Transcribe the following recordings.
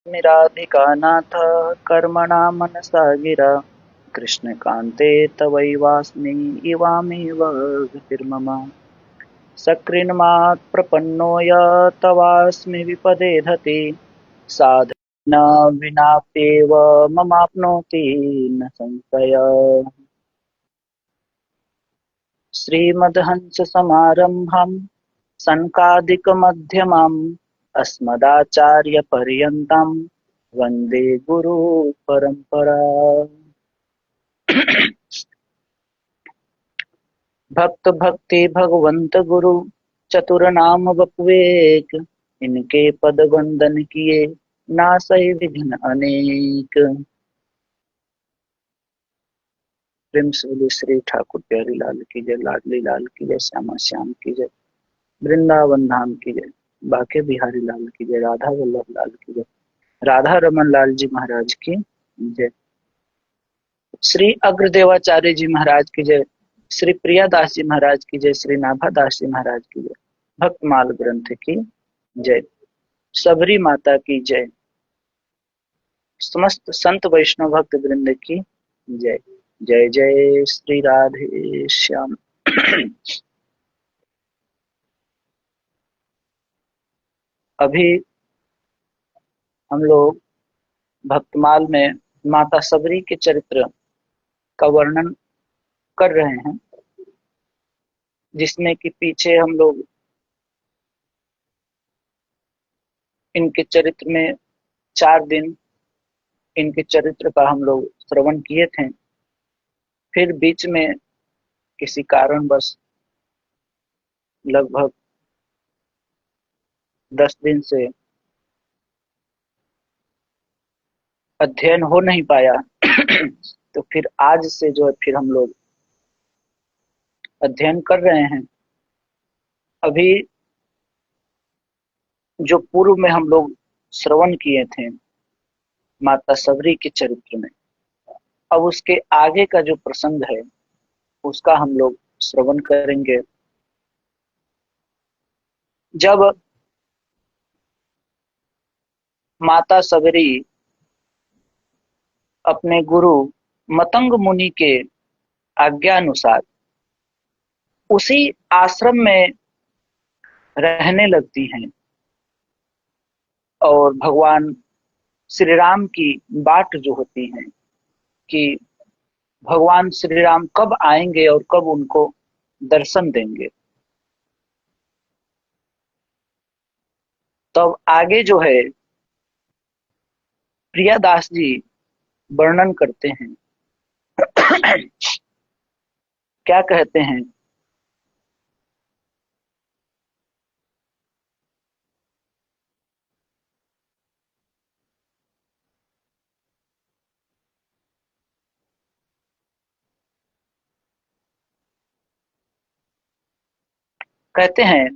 स्मिराधिकानाथ कर्मणा मनसा गिरा कृष्णकान्ते तवैवास्मि इवामेव गतिर्मम सकृन्मात् प्रपन्नोय तवास्मि विपदे धते साधन विनाप्येव ममाप्नोति न संशय श्रीमद्हंससमारम्भां सनकादिकमध्यमाम् अस्मदाचार्यपर्यन्तां वन्दे गुरुपरम्परा। भक्त भक्ति भगवंत गुरु चतुर नाम बपुएक इनके पद वंदन किए नासै विघ्न अनेक। प्रेम से बोले श्री ठाकुर प्यारी लाल की जय, लाडली लाल की जय, श्यामा श्याम की जय, वृंदावन धाम की जय, बाके बिहारी लाल की जय, राधा वल्लभ लाल की जय, राधा रमन लाल जी महाराज की जय, श्री अग्रदेवाचार्य जी महाराज की जय, श्री प्रियादास जी महाराज की जय, श्री नाभादास जी महाराज की जय, भक्तमाल ग्रंथ की जय, सबरी माता की जय, समस्त संत वैष्णव भक्त वृंद की जय। जय जय श्री राधे श्याम। अभी हम लोग भक्तमाल में माता सबरी के चरित्र का वर्णन कर रहे हैं, जिसमें कि पीछे हम लोग इनके चरित्र में 4 दिन इनके चरित्र का हम लोग श्रवण किए थे। फिर बीच में किसी कारणवश लगभग 10 दिन से अध्ययन हो नहीं पाया। तो फिर आज से जो है फिर हम लोग अध्ययन कर रहे हैं। अभी जो पूर्व में हम लोग श्रवण किए थे माता सबरी के चरित्र में, अब उसके आगे का जो प्रसंग है उसका हम लोग श्रवण करेंगे। जब माता सबरी अपने गुरु मतंग मुनि के आज्ञानुसार उसी आश्रम में रहने लगती हैं और भगवान श्री राम की बाट जो होती है कि भगवान श्री राम कब आएंगे और कब उनको दर्शन देंगे, तब आगे जो है प्रियादास जी वर्णन करते हैं। क्या कहते हैं? कहते हैं,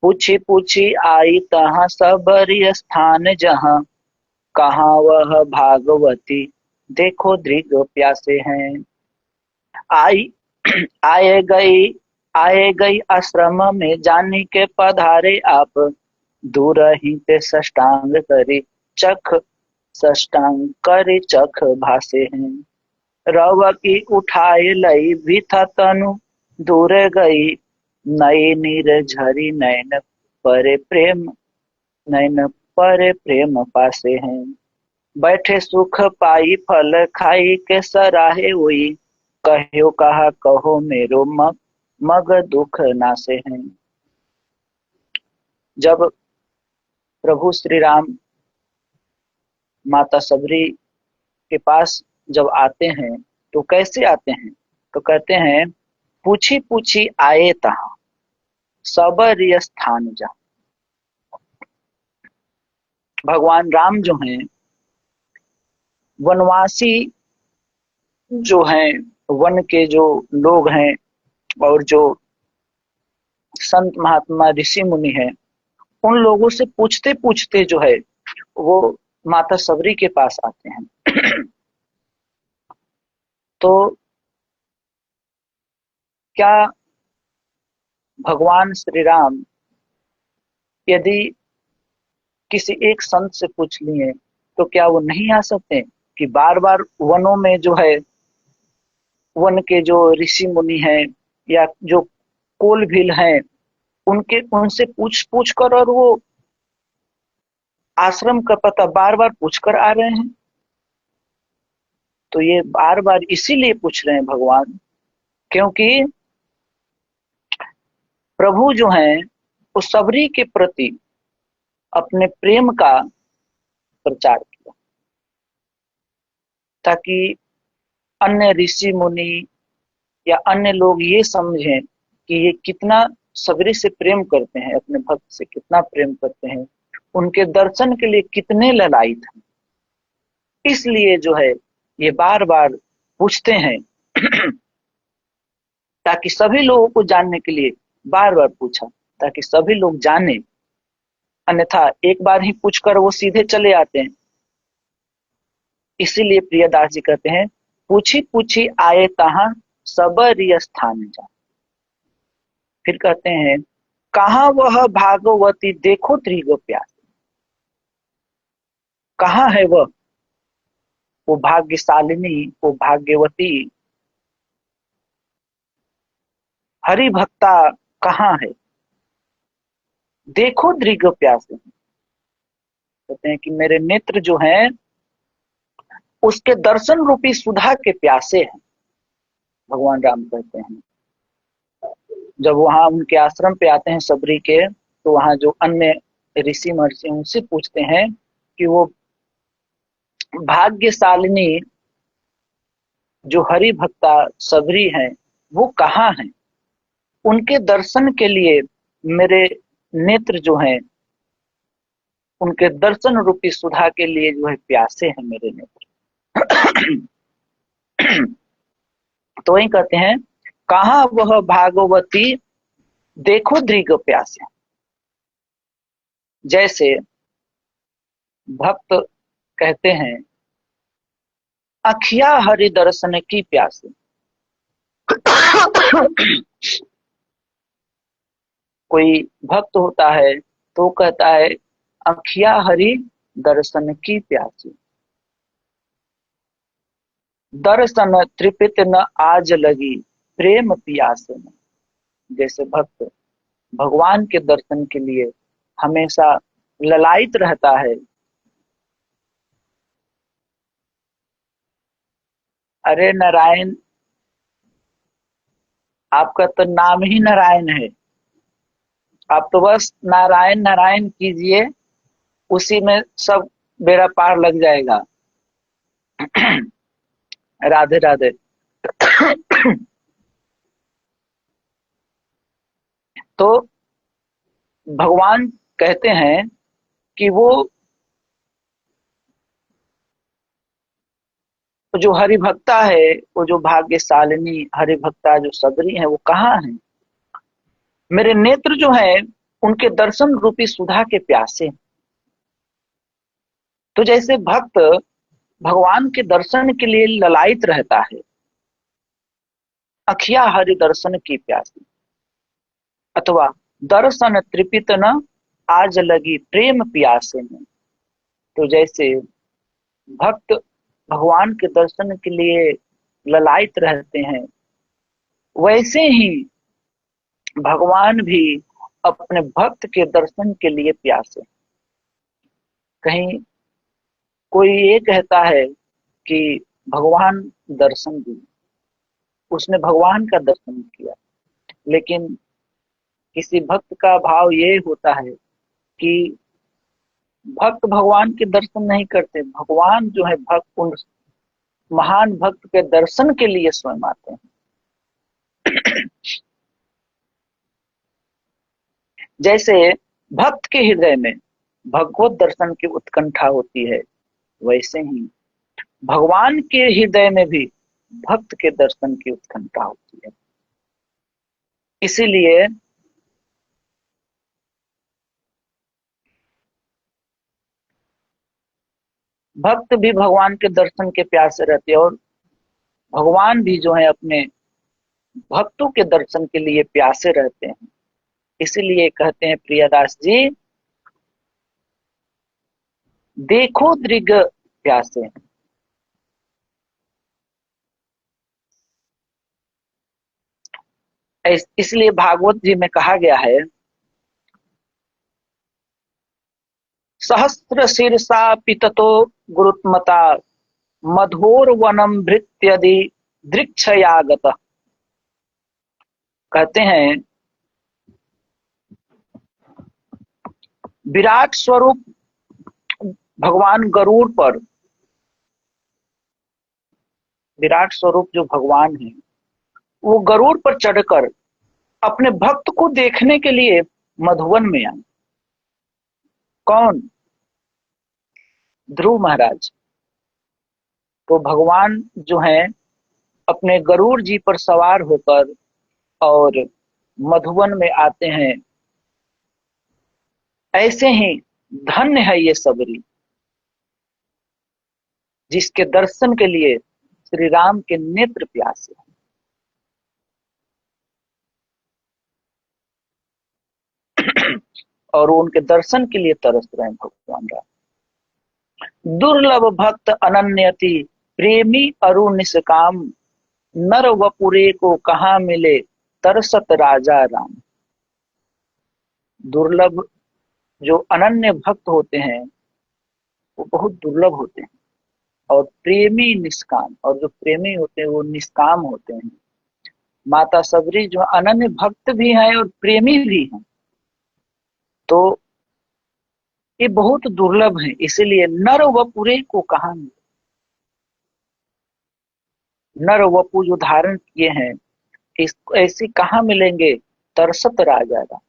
पूछी पूछी आई तहाँ सबरी स्थान जहाँ, कहाँ वह भागवती देखो दृग प्यासे हैं। आई आए गई आश्रम में जानी के पधारे आप, दूर ही ते सष्टांग करी चख सष्टांग करी चख भासे हैं। रव की उठाए लई भी था तनु दूर गई, नई नीर झरी नैन परे प्रेम पासे हैं। बैठे सुख पाई फल खाई के सराहे हुई, कहो कहा कहो मेरो मग दुख नासे हैं। जब प्रभु श्री राम माता सबरी के पास जब आते हैं तो कैसे आते हैं? तो कहते हैं, पूछी पूछी आए तहाँ सबर स्थान जा। भगवान राम जो हैं वनवासी जो हैं, वन के जो लोग हैं और जो संत महात्मा ऋषि मुनि हैं, उन लोगों से पूछते पूछते जो है वो माता सबरी के पास आते हैं। तो क्या भगवान श्री राम यदि किसी एक संत से पूछ लिए तो क्या वो नहीं आ सकते? कि बार बार वनों में जो है, वन के जो ऋषि मुनि हैं या जो कोल भील हैं, उनके उनसे पूछ पूछ कर और वो आश्रम का पता बार बार पूछ कर आ रहे हैं। तो ये बार बार इसीलिए पूछ रहे हैं भगवान, क्योंकि प्रभु जो हैं वो सबरी के प्रति अपने प्रेम का प्रचार किया, ताकि अन्य ऋषि मुनि या अन्य लोग ये समझें कि ये कितना सबरी से प्रेम करते हैं, अपने भक्त से कितना प्रेम करते हैं, उनके दर्शन के लिए कितने ललायित हैं। इसलिए जो है ये बार बार पूछते हैं ताकि सभी लोगों को जानने के लिए बार बार पूछा, ताकि सभी लोग जाने। अन्यथा एक बार ही पूछकर वो सीधे चले आते हैं। इसीलिए प्रियदास जी कहते हैं, पूछी पूछी आए तहां सबरी स्थान जा। फिर कहते हैं, कहाँ वह भागवती देखो त्रिगो प्यास। कहाँ है वो भाग्यशालिनी, वो भाग्यवती हरि भक्ता कहाँ है? देखो दृग प्यास। कहते हैं कि मेरे नेत्र जो हैं उसके दर्शन रूपी सुधा के प्यासे हैं। भगवान राम कहते हैं, जब वहां उनके आश्रम पे आते हैं सबरी के, तो वहां जो अन्य ऋषि महर्षि उनसे पूछते हैं कि वो भाग्यशालिनी जो हरि भक्ता सबरी हैं वो कहाँ हैं? उनके दर्शन के लिए मेरे नेत्र जो हैं, उनके दर्शन रूपी सुधा के लिए जो है प्यासे हैं मेरे नेत्र। तो वही कहते हैं, कहाँ वह भागवती देखो दृग प्यासे। जैसे भक्त कहते हैं, अखिया हरि दर्शन की प्यासे। कोई भक्त होता है तो कहता है, अखिया हरि दर्शन की प्यासी। दर्शन त्रिपित न आज लगी प्रेम पियास में। जैसे भक्त भगवान के दर्शन के लिए हमेशा ललायित रहता है। अरे नारायण, आपका तो नाम ही नारायण है, आप तो बस नारायण नारायण कीजिए, उसी में सब बेड़ा पार लग जाएगा। राधे राधे। तो भगवान कहते हैं कि वो जो हरि भक्ता है, वो जो भाग्यशालिनी हरि भक्ता जो सबरी है, वो कहाँ है? मेरे नेत्र जो है उनके दर्शन रूपी सुधा के प्यासे। तो जैसे भक्त भगवान के दर्शन के लिए ललायित रहता है, अखिया हरि दर्शन की प्यासी, अथवा दर्शन तृपित न आज लगी प्रेम प्यासे में। तो जैसे भक्त भगवान के दर्शन के लिए ललायित रहते हैं, वैसे ही भगवान भी अपने भक्त के दर्शन के लिए प्यासे। कहीं कोई ये कहता है कि भगवान दर्शन दिए, उसने भगवान का दर्शन किया, लेकिन किसी भक्त का भाव ये होता है कि भक्त भगवान के दर्शन नहीं करते, भगवान जो है भक्त उन महान भक्त के दर्शन के लिए स्वयं आते हैं। जैसे भक्त के हृदय में भगवत दर्शन की उत्कंठा होती है, वैसे ही भगवान के हृदय में भी भक्त के दर्शन की उत्कंठा होती है। इसीलिए भक्त भी भगवान के दर्शन के प्यासे रहते हैं, और भगवान भी जो है अपने भक्तों के दर्शन के लिए प्यासे रहते हैं। इसीलिए कहते हैं प्रियदास जी, देखो दृग प्यासे। इसलिए भागवत जी में कहा गया है, सहस्र शीर्षा पिततो गुरुत्मता मधोर वनम भृत्यदि दृक्षयागत। कहते हैं विराट स्वरूप भगवान गरुड़ पर, विराट स्वरूप जो भगवान है वो गरुड़ पर चढ़कर अपने भक्त को देखने के लिए मधुवन में आए। कौन? ध्रुव महाराज। तो भगवान जो हैं अपने गरुड़ जी पर सवार होकर और मधुवन में आते हैं। ऐसे ही धन्य है ये सबरी, जिसके दर्शन के लिए श्री राम के नेत्र प्यासे, और उनके दर्शन के लिए तरस रहे हैं भगवान राम। दुर्लभ भक्त अनन्यति प्रेमी अरु निष्काम नर वपुरे को कहाँ मिले तरसत राजा राम। दुर्लभ जो अनन्य भक्त होते हैं वो बहुत दुर्लभ होते हैं, और प्रेमी निष्काम, और जो प्रेमी होते हैं वो निष्काम होते हैं। माता सबरी जो अनन्य भक्त भी हैं और प्रेमी भी हैं, तो ये बहुत दुर्लभ है। इसीलिए नर वपुरे को कहाँ मिले, नर वपु जो धारण किए हैं इस ऐसी कहाँ मिलेंगे तरसत राजा राम।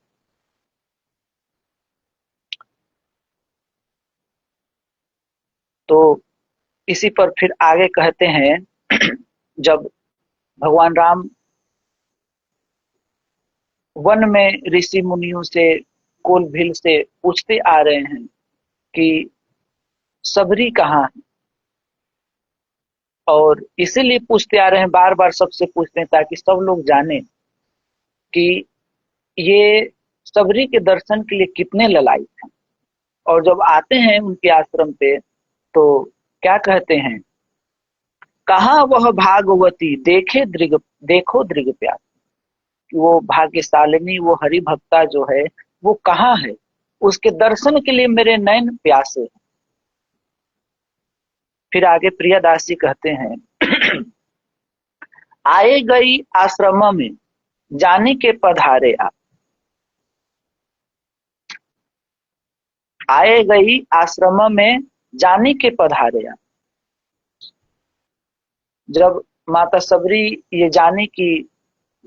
तो इसी पर फिर आगे कहते हैं जब भगवान राम वन में ऋषि मुनियों से कोल भील से पूछते आ रहे हैं कि सबरी कहाँ है, और इसीलिए पूछते आ रहे हैं, बार बार सबसे पूछते हैं ताकि सब लोग जाने कि ये सबरी के दर्शन के लिए कितने ललायत हैं। और जब आते हैं उनके आश्रम पे तो क्या कहते हैं, कहाँ वह भागवती देखे दृग, देखो दृग प्यास। वो भाग्यशालिनी, वो हरि भक्ता जो है वो कहाँ है, उसके दर्शन के लिए मेरे नयन प्यासे हैं। फिर आगे प्रियदास जी कहते हैं आए गई आश्रम में जाने के पधारे आप। आए गई आश्रम में जाने के पधारे आप। जब माता सबरी ये जाने की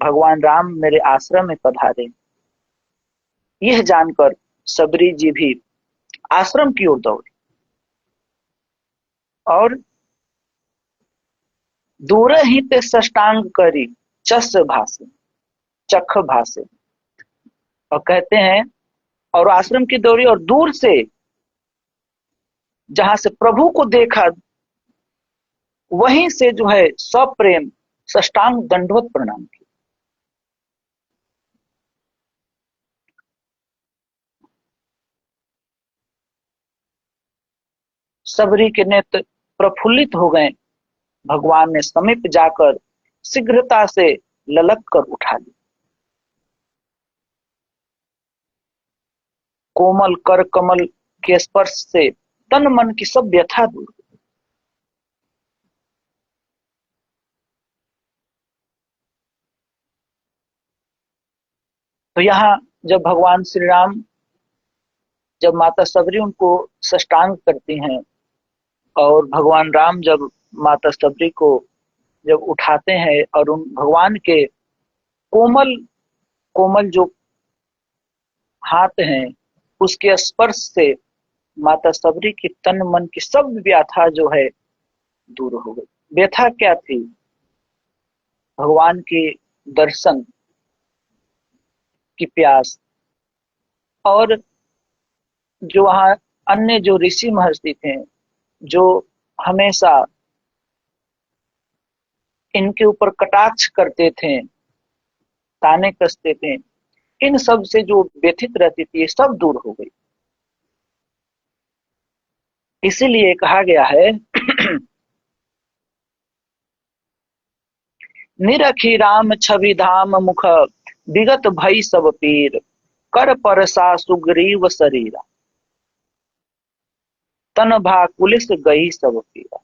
भगवान राम मेरे आश्रम में पधारे, यह जानकर सबरी जी भी आश्रम की ओर दौड़ी और दूर ही ते सष्टांग करी चस भाषे, चख भाषे। और कहते हैं और आश्रम की दौड़ी और दूर से जहां से प्रभु को देखा वहीं से जो है सप्रेम सष्टांग दंडवत प्रणाम किया। सबरी के नेत्र प्रफुल्लित हो गए। भगवान ने समीप जाकर शीघ्रता से ललक कर उठा ली। कोमल कर कमल के स्पर्श से तन मन की सब व्यथा दूर। तो यहाँ जब भगवान श्री राम, जब माता सबरी उनको साष्टांग करती हैं और भगवान राम जब माता सबरी को जब उठाते हैं और उन भगवान के कोमल कोमल जो हाथ हैं उसके स्पर्श से माता सबरी की तन मन की सब व्यथा जो है दूर हो गई। व्यथा क्या थी? भगवान के दर्शन की प्यास। और जो वहाँ अन्य जो ऋषि महर्षि थे जो हमेशा इनके ऊपर कटाक्ष करते थे, ताने कसते थे, इन सब से जो व्यथित रहती थी ये सब दूर हो गई। इसीलिए कहा गया है निरखी राम छवि धाम मुख विगत भई सब पीर कर परसा सुग्रीव शरीरा तन भाकुलिस गई सब पीरा।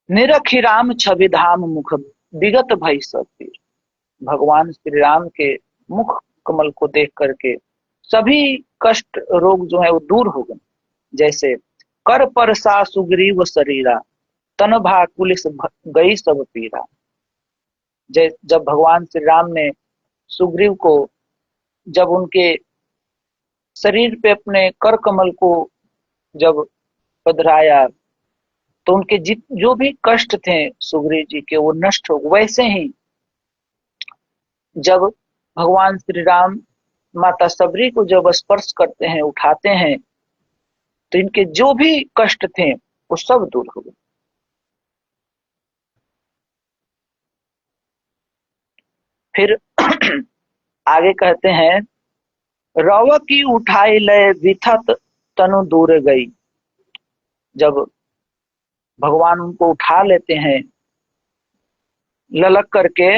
निरखी राम छवि धाम मुख विगत भई सब पीर, भगवान श्री राम के मुख कमल को देख करके सभी कष्ट रोग जो है वो दूर हो गए। जैसे कर परसा सुग्रीव शरीरा तन भाकुलिस गई सब पीरा, जब भगवान श्री राम ने सुग्रीव को जब उनके शरीर पे अपने कर कमल को जब पधराया तो उनके जो भी कष्ट थे सुग्रीव जी के वो नष्ट हो। वैसे ही जब भगवान श्री राम माता सबरी को जब स्पर्श करते हैं उठाते हैं तो इनके जो भी कष्ट थे वो सब दूर हो गए। फिर आगे कहते हैं रव की उठाई लय विथत तनु दूर गई, जब भगवान उनको उठा लेते हैं ललक करके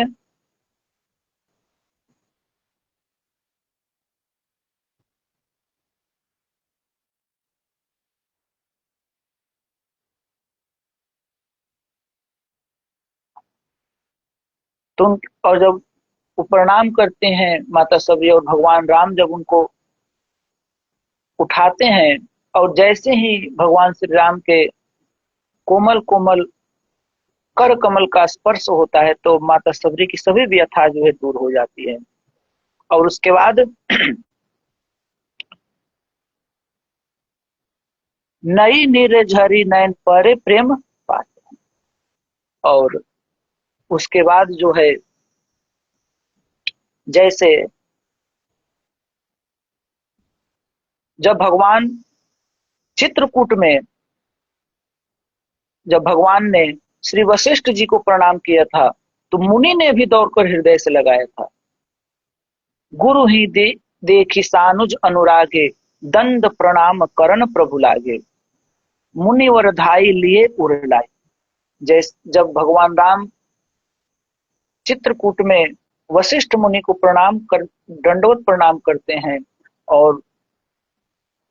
तो और जब वो प्रणाम करते हैं माता सबरी और भगवान राम जब उनको उठाते हैं और जैसे ही भगवान श्री राम के कोमल कोमल कर कमल का स्पर्श होता है तो माता सबरी की सभी व्यथा जो है दूर हो जाती है। और उसके बाद नई निर्झरी नयन परे प्रेम पाते, और उसके बाद जो है जैसे जब भगवान चित्रकूट में जब भगवान ने श्री वशिष्ठ जी को प्रणाम किया था तो मुनि ने भी दौड़कर हृदय से लगाया था। गुरु ही देखी सानुज अनुरागे दंड प्रणाम करण प्रभु लागे मुनि वरधाई लिए उड़लाए। जैसे जब भगवान राम चित्रकूट में वशिष्ठ मुनि को प्रणाम कर दंडवत प्रणाम करते हैं और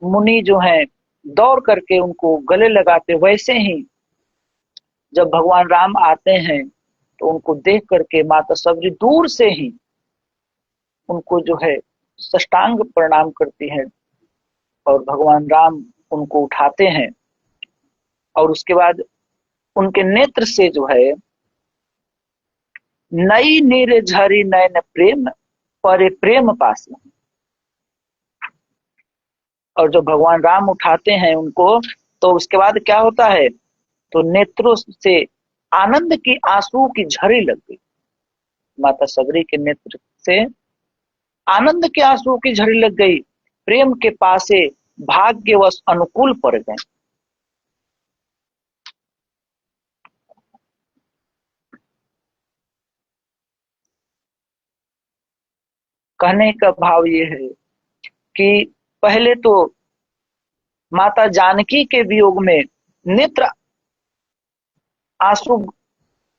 मुनि जो हैं दौड़ करके उनको गले लगाते, वैसे ही जब भगवान राम आते हैं तो उनको देख करके माता सबरी दूर से ही उनको जो है साष्टांग प्रणाम करती हैं और भगवान राम उनको उठाते हैं और उसके बाद उनके नेत्र से जो है नई निर्झरी नयन प्रेम पर प्रेम पास, और जब भगवान राम उठाते हैं उनको तो उसके बाद क्या होता है तो नेत्रों से आनंद की आंसू की झड़ी लग गई। माता सबरी के नेत्र से आनंद के आंसू की झड़ी लग गई, प्रेम के पासे भाग्यवश अनुकूल पड़ गए। कहने का भाव ये है कि पहले तो माता जानकी के वियोग में नेत्र आंसू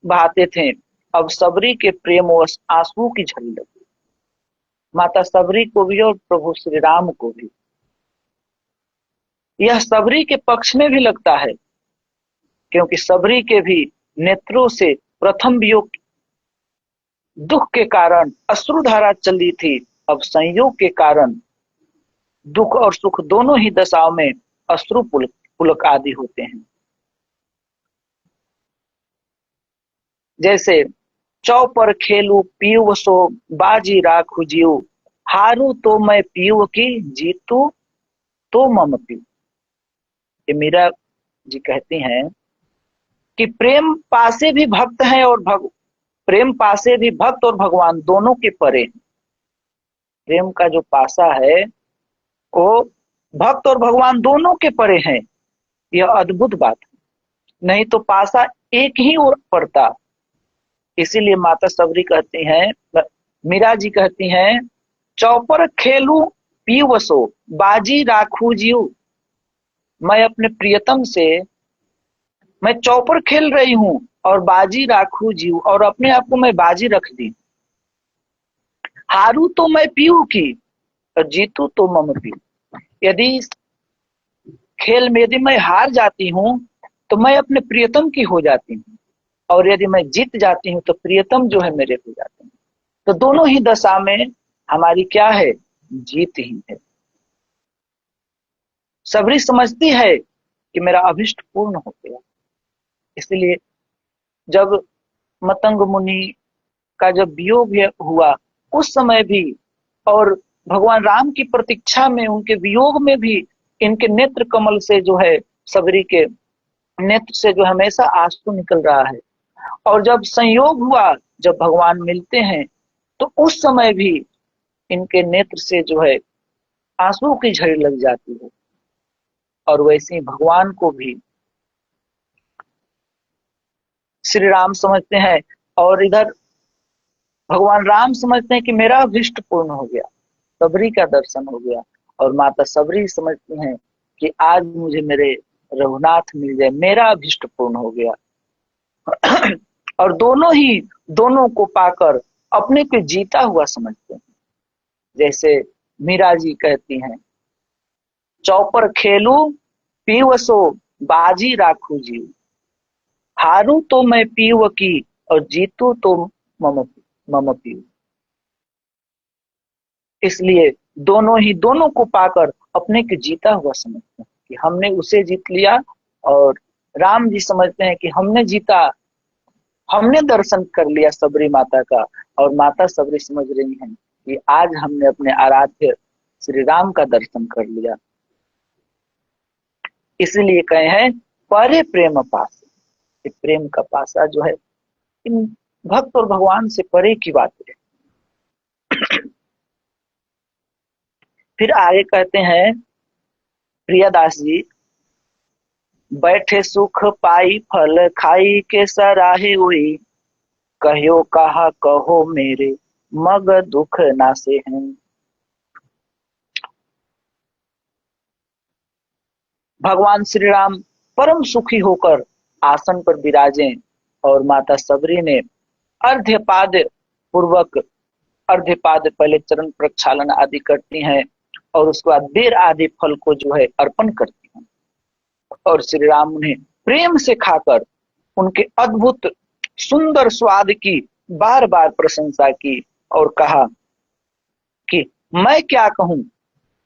बहाते थे, अब सबरी के प्रेमवश आंसू की झड़ी लग गई। माता सबरी को भी और प्रभु श्री राम को भी। यह सबरी के पक्ष में भी लगता है क्योंकि सबरी के भी नेत्रों से प्रथम वियोग दुख के कारण अश्रुधारा चली थी, अब संयोग के कारण दुख और सुख दोनों ही दशाओं में अश्रु पुलक आदि होते हैं। जैसे चौपर खेलू पीव सो बाजी राखू जीव हारू तो मैं पीव की जीतू तो मम पीव। ये मीरा जी कहती हैं कि प्रेम पासे भी भक्त हैं और प्रेम पासे भी भक्त और भगवान दोनों के परे हैं। प्रेम का जो पासा है वो भक्त और भगवान दोनों के परे हैं, यह अद्भुत बात है। नहीं तो पासा एक ही ओर पड़ता। इसीलिए माता सबरी कहती हैं, मीरा जी कहती हैं चौपर खेलू पीवसो बाजी राखू जीव, मैं अपने प्रियतम से मैं चौपर खेल रही हूं और बाजी राखू जीव, और अपने आप को मैं बाजी रख दी। हारू तो मैं पीऊ की और जीतू तो मम पीऊ। यदि खेल में यदि मैं हार जाती हूँ तो मैं अपने प्रियतम की हो जाती हूँ, और यदि मैं जीत जाती हूँ तो प्रियतम जो है मेरे हो जाते हैं। तो दोनों ही दशा में हमारी क्या है, जीत ही है। सबरी समझती है कि मेरा अभिष्ट पूर्ण हो गया। इसलिए जब मतंग मुनि का जब वियोग हुआ उस समय भी, और भगवान राम की प्रतीक्षा में उनके वियोग में भी, इनके नेत्र कमल से जो है, सबरी के नेत्र से जो हमेशा आंसू निकल रहा है। और जब संयोग हुआ, जब भगवान मिलते हैं, तो उस समय भी इनके नेत्र से जो है आंसू की झड़ी लग जाती है। और वैसे ही भगवान को भी श्री राम समझते हैं, और इधर भगवान राम समझते हैं कि मेरा अभिष्ट पूर्ण हो गया, सबरी का दर्शन हो गया। और माता सबरी समझती हैं कि आज मुझे मेरे रघुनाथ मिल जाए, मेरा अभिष्ट पूर्ण हो गया। और दोनों ही दोनों को पाकर अपने को जीता हुआ समझते हैं। जैसे मीरा जी कहती हैं, चौपर खेलू पीवसो बाजी राखू जीव, हारू तो मैं पीव की और जीतू तो मम मम पीव। इसलिए दोनों ही दोनों को पाकर अपने को जीता हुआ समझते हैं कि हमने उसे जीत लिया, और राम जी समझते हैं कि हमने जीता, हमने दर्शन कर लिया सबरी माता का। और माता सबरी समझ रही हैं कि आज हमने अपने आराध्य श्री राम का दर्शन कर लिया। इसलिए कहे हैं परे प्रेम पास, प्रेम का पासा जो है इन भक्त और भगवान से परे की बात है। फिर आगे कहते हैं प्रियदास जी, बैठे सुख पाई फल खाई के सराहे हुई, कहो कहा कहो मेरे मग दुख नासे हैं। भगवान श्री राम परम सुखी होकर आसन पर विराजे, और माता सबरी ने अर्ध्यपाद पूर्वक, अर्ध्यपाद पहले चरण प्रक्षालन आदि करती हैं, और उसके बाद बेर आदि फल को जो है अर्पण करती हैं। और श्री राम उन्हें प्रेम से खाकर उनके अद्भुत सुंदर स्वाद की बार बार प्रशंसा की, और कहा कि मैं क्या कहूं,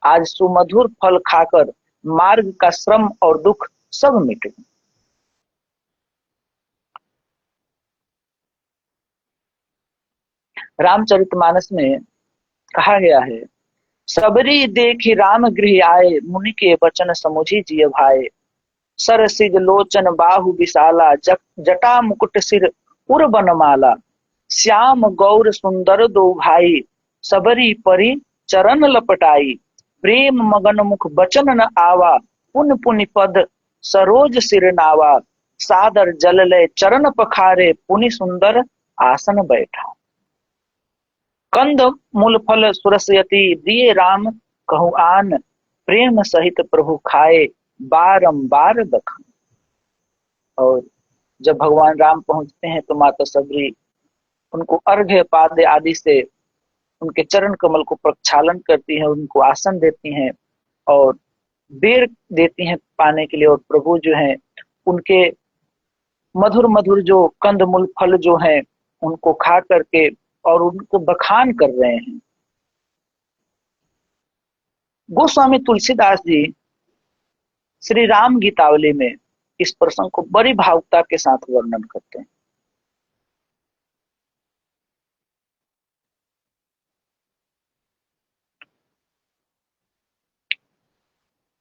आज सुमधुर फल खाकर मार्ग का श्रम और दुख सब मिट गए। रामचरितमानस में कहा गया है, सबरी देखी राम गृह आए, मुनि के वचन समुझी जिय भाए, सर सिज लोचन बाहु विशाला, जटा मुकुट सिर उर बनमाला, श्याम गौर सुंदर दो भाई, सबरी परी चरण लपटाई, प्रेम मगन मुख बचन न आवा, पुन पुनि पद सरोज सिर नावा, सादर जल ले चरण पखारे, पुनि सुंदर आसन बैठा, कंद मूल फल सुरसयति, दिए राम कहु आन, प्रेम सहित प्रभु खाए, बारंबार बखान। और जब भगवान राम पहुंचते हैं तो माता सबरी उनको अर्घ्य पाद्य आदि से उनके चरण कमल को प्रक्षालन करती हैं, उनको आसन देती हैं और बेर देती हैं पाने के लिए। और प्रभु जो हैं उनके मधुर मधुर जो कंदमूल फल जो हैं उनको खा करके और उनको बखान कर रहे हैं। गोस्वामी तुलसीदास जी श्री राम गीतावली में इस प्रसंग को बड़ी भावुकता के साथ वर्णन करते हैं।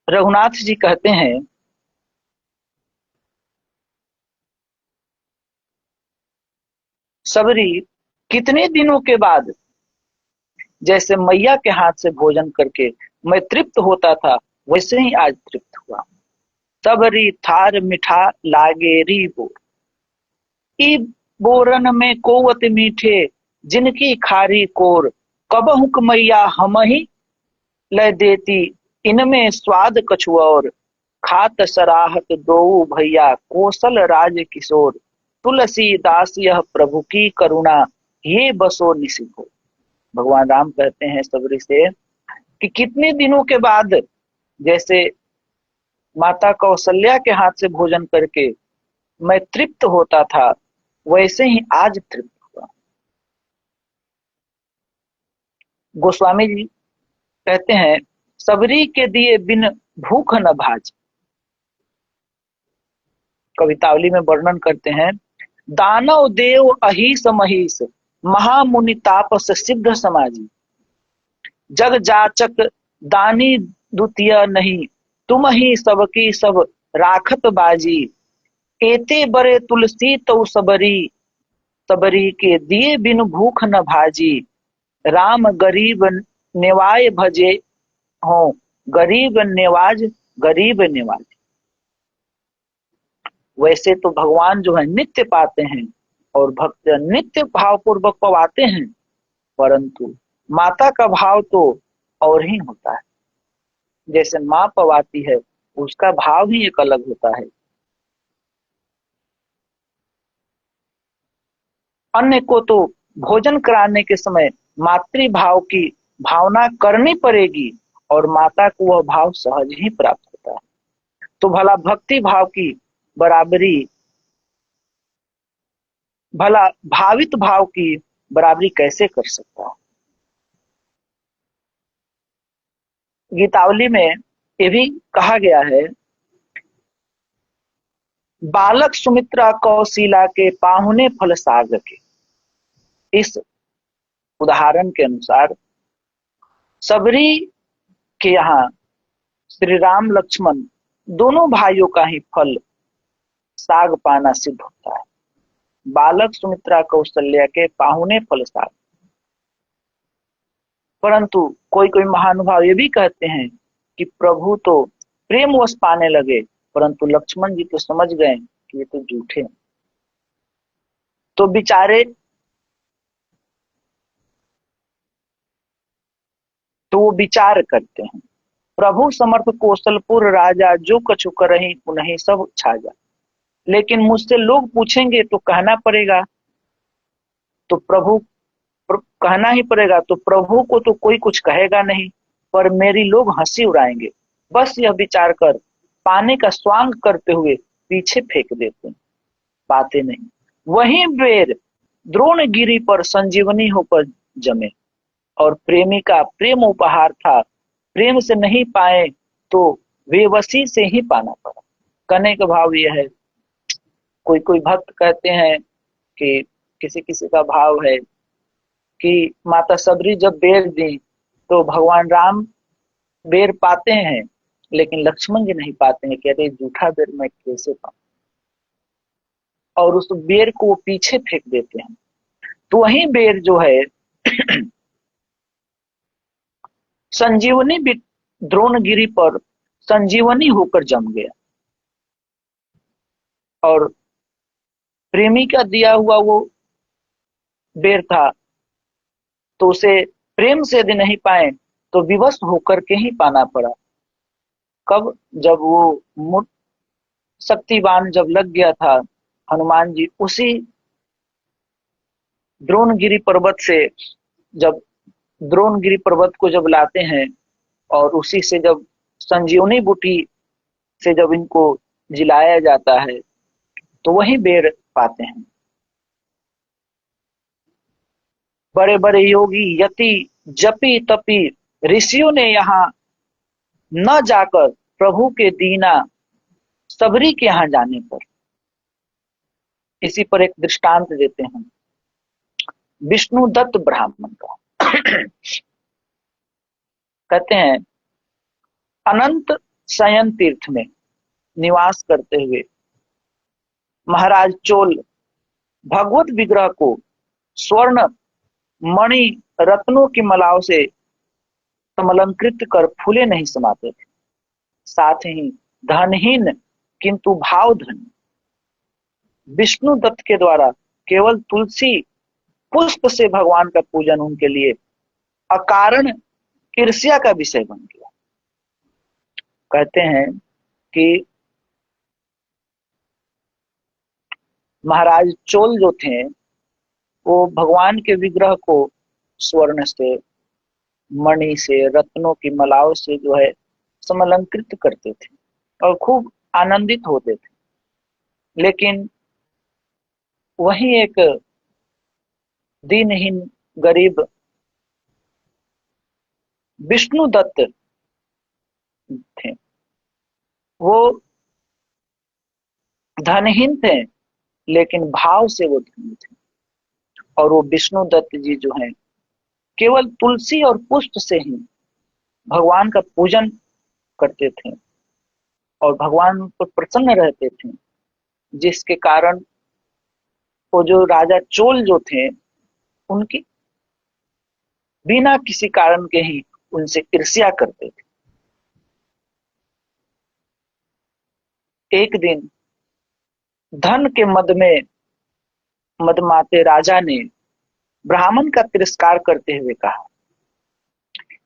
रघुनाथ जी कहते हैं, सबरी कितने दिनों के बाद जैसे मैया के हाथ से भोजन करके मैं तृप्त होता था, वैसे ही आज तृप्त हुआ। सबरी थार मिठा लागे री बोर, ई बोरन में कोवत मीठे, जिनकी खारी कोर, कबहुक मैया हम ही लय देती इनमें स्वाद कछु और, खात सराहत दो भैया कौशल राज किशोर, तुलसीदास यह प्रभु की करुणा, ये बसो निसिंहो। भगवान राम कहते हैं सबरी से कि कितने दिनों के बाद जैसे माता कौशल्या के हाथ से भोजन करके मैं तृप्त होता था, वैसे ही आज तृप्त हुआ। गोस्वामी जी कहते हैं सबरी के दिए बिन भूख न भाज। कवितावली में वर्णन करते हैं, दानव देव अहिस महिष, महामुनि तापस सिद्ध समाजी, जग जाचक दानी द्वितीय नहीं, तुम ही सबकी सब राखत बाजी, एते बरे तुलसी तो सबरी, सबरी के दिए बिन भूख न भाजी, राम गरीब नेवाय भजे हो, गरीब नेवाज, गरीब नेवाज। वैसे तो भगवान जो है नित्य पाते हैं और भक्त नित्य भावपूर्वक पवाते हैं, परंतु माता का भाव तो और ही होता है। जैसे माँ पवाती है उसका भाव ही एक अलग होता है। अन्य को तो भोजन कराने के समय मातृभाव की भावना करनी पड़ेगी और माता को वह भाव सहज ही प्राप्त होता है। तो भला भक्ति भाव की बराबरी, भला भावित भाव की बराबरी कैसे कर सकता है। गीतावली में ये भी कहा गया है, बालक सुमित्रा कौशिला के पाहुने फल साग के। इस उदाहरण के अनुसार सबरी के यहाँ श्री राम लक्ष्मण दोनों भाइयों का ही फल साग पाना सिद्ध होता है। बालक सुमित्रा कौशल्या के पाहुने फल साग। परंतु कोई कोई महानुभाव ये भी कहते हैं कि प्रभु तो प्रेम वश पाने लगे, परंतु लक्ष्मण जी तो समझ गए कि ये तो झूठे हैं। तो बेचारे तो वो विचार करते हैं, प्रभु समर्थ कौशलपुर राजा, जो कछु करहि उन्हीं सब छाजा। लेकिन मुझसे लोग पूछेंगे तो कहना पड़ेगा, तो प्रभु कहना ही पड़ेगा, तो प्रभु को तो कोई कुछ कहेगा नहीं, पर मेरी लोग हंसी उड़ाएंगे। बस यह विचार कर पाने का स्वांग करते हुए पीछे फेंक देते हैं, पाते नहीं। वहीं बेर द्रोणगिरी पर संजीवनी होकर जमे, और प्रेमी का प्रेम उपहार था, प्रेम से नहीं पाए तो बेबसी से ही पाना पड़ा। कहने का भाव यह है, कोई कोई भक्त कहते हैं कि किसी किसी का भाव है कि माता सबरी जब बेर दी तो भगवान राम बेर पाते हैं, लेकिन लक्ष्मण जी नहीं पाते हैं। कहते हैं झूठा बेर मैं कैसे पाऊं, और उस बेर को वो पीछे फेंक देते हैं। तो वही बेर जो है संजीवनी द्रोणगिरी पर संजीवनी होकर जम गया, और प्रेमी का दिया हुआ वो बेर था, तो उसे प्रेम से यदि नहीं पाए तो विवश होकर के ही पाना पड़ा। कब? जब वो शक्तिवान जब लग गया था हनुमान जी, उसी द्रोणगिरी पर्वत से, जब द्रोणगिरी पर्वत को जब लाते हैं और उसी से जब संजीवनी बूटी से जब इनको जिलाया जाता है तो वही बेर पाते हैं। बड़े बड़े योगी यति जपी तपी ऋषियों ने यहाँ न जाकर प्रभु के दीना सबरी के यहाँ जाने पर। इसी पर एक दृष्टांत देते हैं विष्णुदत्त ब्राह्मण का। कहते हैं अनंत शयन तीर्थ में निवास करते हुए महाराज चोल भगवत विग्रह को स्वर्ण मणि रत्नों की मालाओं से समलंकृत कर फूले नहीं समाते थे। साथ ही धनहीन किंतु भावधन विष्णु दत्त के द्वारा केवल तुलसी पुष्प से भगवान का पूजन उनके लिए अकारण ईर्ष्या का विषय बन गया। कहते हैं कि महाराज चोल जो थे वो भगवान के विग्रह को स्वर्ण से, मणि से, रत्नों की मालाओं से जो है समलंकृत करते थे और खूब आनंदित होते थे। लेकिन वही एक दीनहीन गरीब विष्णु दत्त थे, वो धनहीन थे लेकिन भाव से वो धनी थे। और वो विष्णु दत्त जी जो हैं केवल तुलसी और पुष्प से ही भगवान का पूजन करते थे और भगवान पर प्रसन्न रहते थे, जिसके कारण वो जो राजा चोल जो थे उनकी बिना किसी कारण के ही उनसे ईर्ष्या करते थे। एक दिन धन के मद में मदमाते राजा ने ब्राह्मण का तिरस्कार करते हुए कहा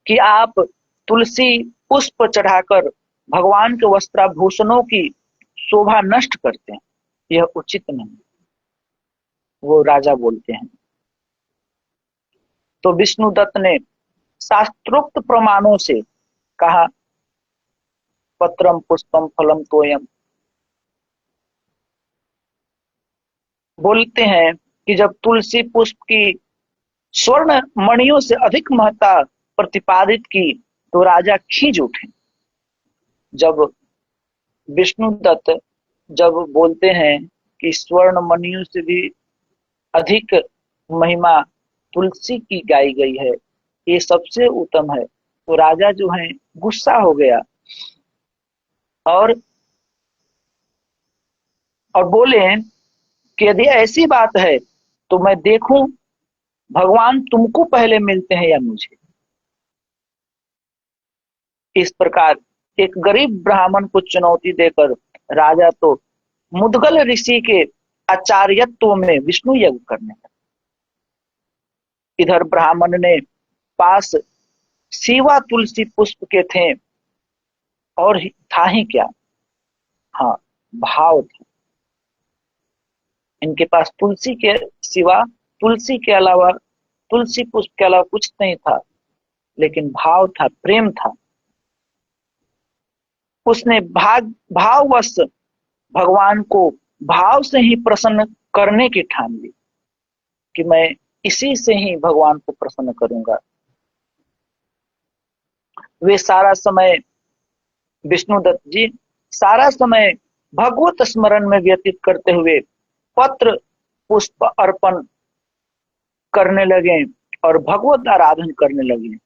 कि आप तुलसी पुष्प चढ़ाकर भगवान के वस्त्राभूषणों की शोभा नष्ट करते हैं, यह उचित नहीं। वो राजा बोलते हैं। तो विष्णुदत्त ने शास्त्रोक्त प्रमाणों से कहा, पत्रम पुष्पम फलम तोयम। बोलते हैं कि जब तुलसी पुष्प की स्वर्ण मणियों से अधिक महत्ता प्रतिपादित की तो राजा खींच उठे। जब विष्णुदत्त जब बोलते हैं कि स्वर्ण मणियों से भी अधिक महिमा तुलसी की गाई गई है, ये सबसे उत्तम है, तो राजा जो है गुस्सा हो गया और बोले कि यदि ऐसी बात है तो मैं देखूं भगवान तुमको पहले मिलते हैं या मुझे। इस प्रकार एक गरीब ब्राह्मण को चुनौती देकर राजा तो मुदगल ऋषि के आचार्यत्व में विष्णु यज्ञ करने लगा। इधर ब्राह्मण ने पास सिवा तुलसी पुष्प के थे और था ही क्या, हाँ, भाव था। इनके पास तुलसी के सिवा, तुलसी के अलावा, तुलसी पुष्प के अलावा कुछ नहीं था, लेकिन भाव था, प्रेम था। उसने भाववश भगवान को भाव से ही प्रसन्न करने की ठान ली कि मैं इसी से ही भगवान को प्रसन्न करूंगा। वे सारा समय, विष्णुदत्त जी सारा समय भगवत स्मरण में व्यतीत करते हुए पत्र पुष्प अर्पण करने लगे और भगवत आराधन करने लगे।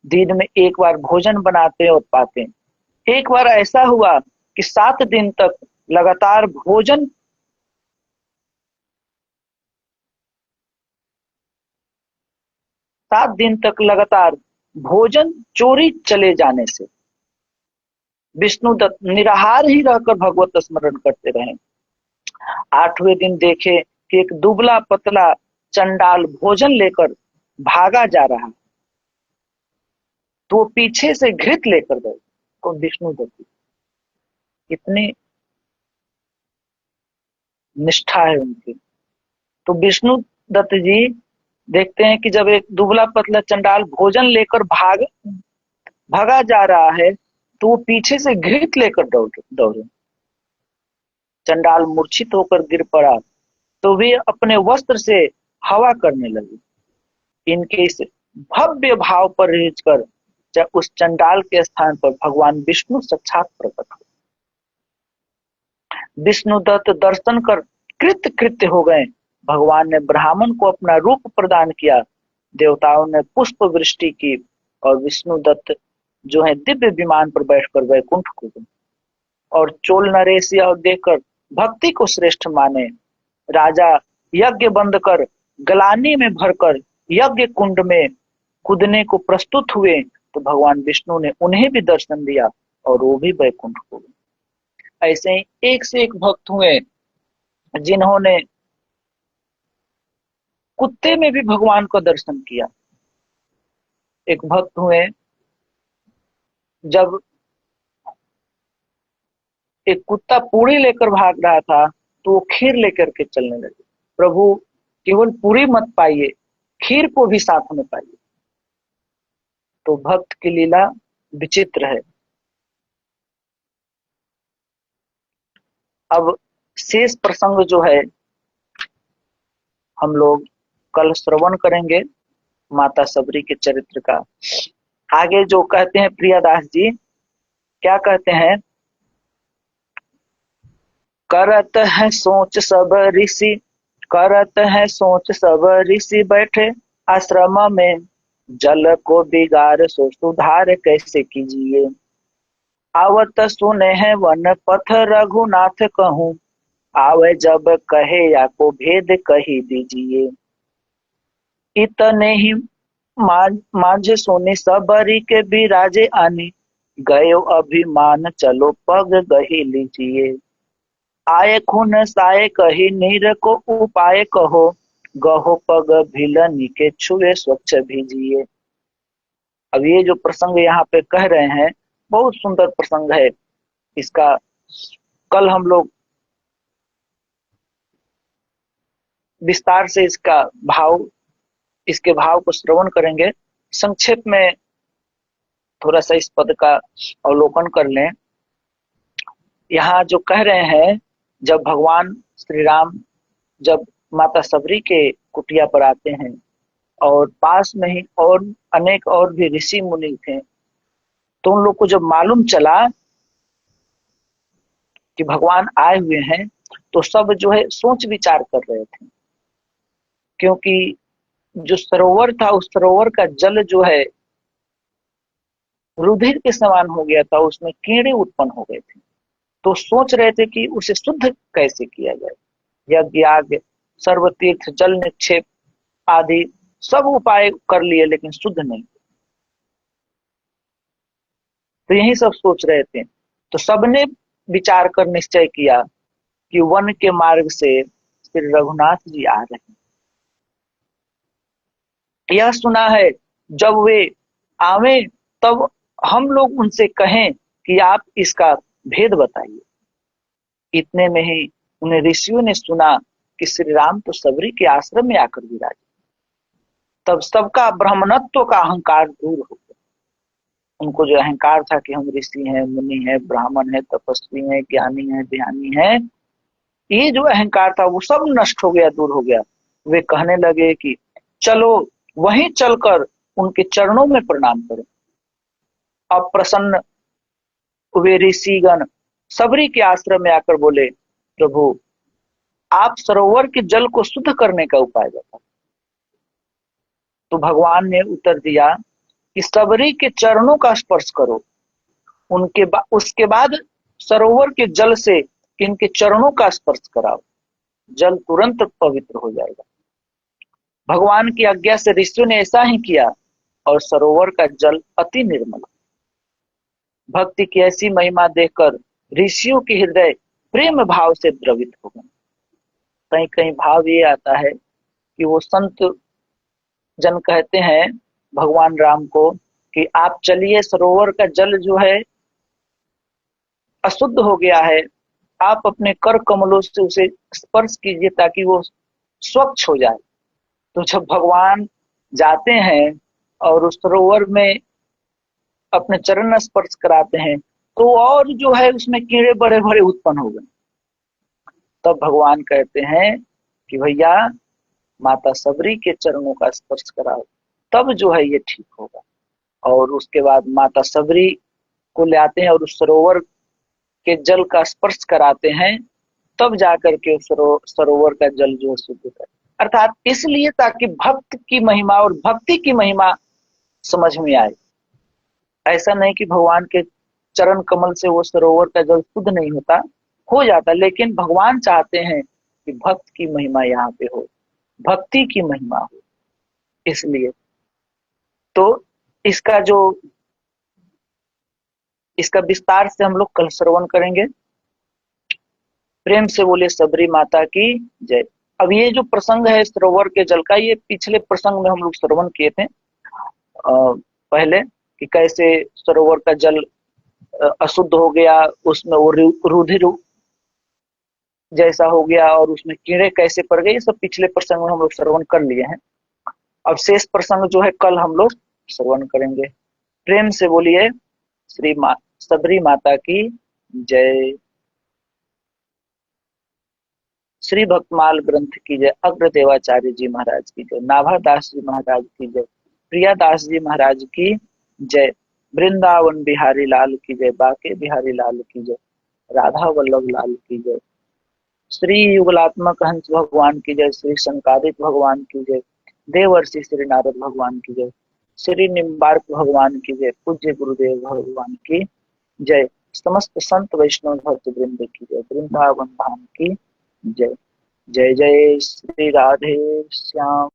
दिन में एक बार भोजन बनाते और पाते। एक बार ऐसा हुआ कि 7 दिन तक लगातार भोजन 7 दिन तक लगातार भोजन चोरी चले जाने से विष्णुदत्त निराहार ही रहकर भगवत स्मरण करते रहे। 8वें दिन देखे कि एक दुबला पतला चंडाल भोजन लेकर भागा जा रहा, तो पीछे से घृत लेकर गए। तो विष्णुदत्त इतनी निष्ठा है उनकी। तो विष्णुदत्त जी देखते हैं कि जब एक दुबला पतला चंडाल भोजन लेकर भागा जा रहा है तो वो पीछे से घृत लेकर दौड़े। चंडाल मूर्छित होकर गिर पड़ा तो वे अपने वस्त्र से हवा करने लगे। इनके इस भव्य भाव पर कर उस चंडाल के स्थान पर भगवान विष्णु साक्षात प्रकट हुए। विष्णुदत्त दर्शन कर कृत्य कृत्य हो गए। भगवान ने ब्राह्मण को अपना रूप प्रदान किया। देवताओं ने पुष्प वृष्टि की और विष्णुदत्त जो है दिव्य विमान पर बैठकर वैकुंठ को गए। और चोल नरेश यह देखकर भक्ति को श्रेष्ठ माने राजा यज्ञ बंद कर गलानी में भरकर यज्ञ कुंड में कूदने को प्रस्तुत हुए तो भगवान विष्णु ने उन्हें भी दर्शन दिया और वो भी वैकुंठ को गए। ऐसे ही एक से एक भक्त हुए जिन्होंने कुत्ते में भी भगवान को दर्शन किया। एक भक्त हुए जब एक कुत्ता पूरी लेकर भाग रहा था तो वो खीर लेकर के चलने लगे। प्रभु केवल पूरी मत पाइए, खीर को भी साथ में पाइए। तो भक्त की लीला विचित्र है। अब शेष प्रसंग जो है हम लोग कल श्रवण करेंगे माता सबरी के चरित्र का। आगे जो कहते हैं प्रियादास जी, क्या कहते हैं? करत है सोच सब ऋषि, करत है सोच सब ऋषि बैठे आश्रम में, जल को बिगाड़ सो सुधार कैसे कीजिए। आवत सुने हैं वन पथ रघुनाथ कहूँ, आवे जब कहे या को भेद कही दीजिए। इतने ही माझ सोने सबरी के बिराजे आने, गयो अभिमान चलो पग गही लीजिए। आए खून साए कही नीर को उपाय कहो, गहो पग भिलनी के छुए स्वच्छ भीजिए। अब ये जो प्रसंग यहाँ पे कह रहे हैं बहुत सुंदर प्रसंग है। इसका कल हम लोग विस्तार से इसके भाव को श्रवण करेंगे। संक्षेप में थोड़ा सा इस पद का अवलोकन कर लें। यहाँ जो कह रहे हैं, जब भगवान श्री राम जब माता सबरी के कुटिया पर आते हैं और पास में ही और अनेक और भी ऋषि मुनि थे, तो उन लोग को जब मालूम चला कि भगवान आए हुए हैं तो सब जो है सोच विचार कर रहे थे, क्योंकि जो सरोवर था उस सरोवर का जल जो है रुधिर के समान हो गया था, उसमें कीड़े उत्पन्न हो गए थे। तो सोच रहे थे कि उसे शुद्ध कैसे किया जाए। यज्ञ याग सर्वतीर्थ जल निक्षेप आदि सब उपाय कर लिए लेकिन शुद्ध नहीं। तो यही सब सोच रहे थे। तो सबने विचार कर निश्चय किया कि वन के मार्ग से श्री रघुनाथ जी आ रहे हैं। यह सुना है जब वे आवे तब हम लोग उनसे कहें कि आप इसका भेद बताइए। इतने में ही उन्हें ऋषियों ने सुना कि श्री राम तो सबरी के आश्रम में आकर विराजे। तब सबका ब्राह्मणत्व का अहंकार दूर हो गया। उनको जो अहंकार था कि हम ऋषि हैं, मुनि हैं, ब्राह्मण हैं, तपस्वी हैं, ज्ञानी हैं, ध्यानी हैं, ये जो अहंकार था वो सब नष्ट हो गया, दूर हो गया। वे कहने लगे कि चलो वहीं चलकर उनके चरणों में प्रणाम करें। अब प्रसन्न वे ऋषिगण सबरी के आश्रम में आकर बोले, प्रभु आप सरोवर के जल को शुद्ध करने का उपाय बताओ। तो भगवान ने उत्तर दिया कि सबरी के चरणों का स्पर्श करो, उसके बाद सरोवर के जल से इनके चरणों का स्पर्श कराओ, जल तुरंत पवित्र हो जाएगा। भगवान की आज्ञा से ऋषियों ने ऐसा ही किया और सरोवर का जल अति निर्मल। भक्ति की ऐसी महिमा देखकर ऋषियों के हृदय प्रेम भाव से द्रवित हो गए। कहीं कहीं भाव ये आता है कि वो संत जन कहते हैं भगवान राम को कि आप चलिए, सरोवर का जल जो है अशुद्ध हो गया है, आप अपने कर कमलों से उसे स्पर्श कीजिए ताकि वो स्वच्छ हो जाए। तो जब भगवान जाते हैं और उस सरोवर में अपने चरण स्पर्श कराते हैं तो और जो है उसमें कीड़े बड़े बड़े उत्पन्न हो गए। तब भगवान कहते हैं कि भैया माता सबरी के चरणों का स्पर्श कराओ, तब जो है ये ठीक होगा। और उसके बाद माता सबरी को ले आते हैं और उस सरोवर के जल का स्पर्श कराते हैं, तब जाकर के सरोवर का जल जो है शुद्ध है। अर्थात इसलिए ताकि भक्त की महिमा और भक्ति की महिमा समझ में आए। ऐसा नहीं कि भगवान के चरण कमल से वो सरोवर का जल शुद्ध नहीं होता, हो जाता, लेकिन भगवान चाहते हैं कि भक्त की महिमा यहाँ पे हो, भक्ति की महिमा हो। इसलिए तो इसका जो इसका विस्तार से हम लोग कल श्रवण करेंगे। प्रेम से बोले सबरी माता की जय। अब ये जो प्रसंग है सरोवर के जल का, ये पिछले प्रसंग में हम लोग श्रवण किए थे पहले, कि कैसे सरोवर का जल अशुद्ध हो गया, उसमें वो रुधिर जैसा हो गया और उसमें कीड़े कैसे पड़ गए, ये सब पिछले प्रसंग में हम लोग श्रवण कर लिए हैं। अब शेष प्रसंग जो है कल हम लोग श्रवण करेंगे। प्रेम से बोलिए सबरी माता की जय। श्री भक्तमाल ग्रंथ की जय। अग्रदेवाचार्य जी महाराज की जय। नाभादास जी महाराज की जय। प्रियादास जी महाराज की जय। वृंदावन बिहारी लाल की जय। बाके बिहारी लाल की जय। राधा वल्लभ लाल की जय। श्री युगलात्मक हंस भगवान की जय। श्री संकादित भगवान की जय। देवर्षि श्री नारद भगवान की जय। श्री निम्बार्क भगवान की जय। पूज्य गुरुदेव भगवान की जय। समस्त संत वैष्णव भक्त वृंद की जय। वृंदावन धाम की जय। जय जय श्री राधे श्याम।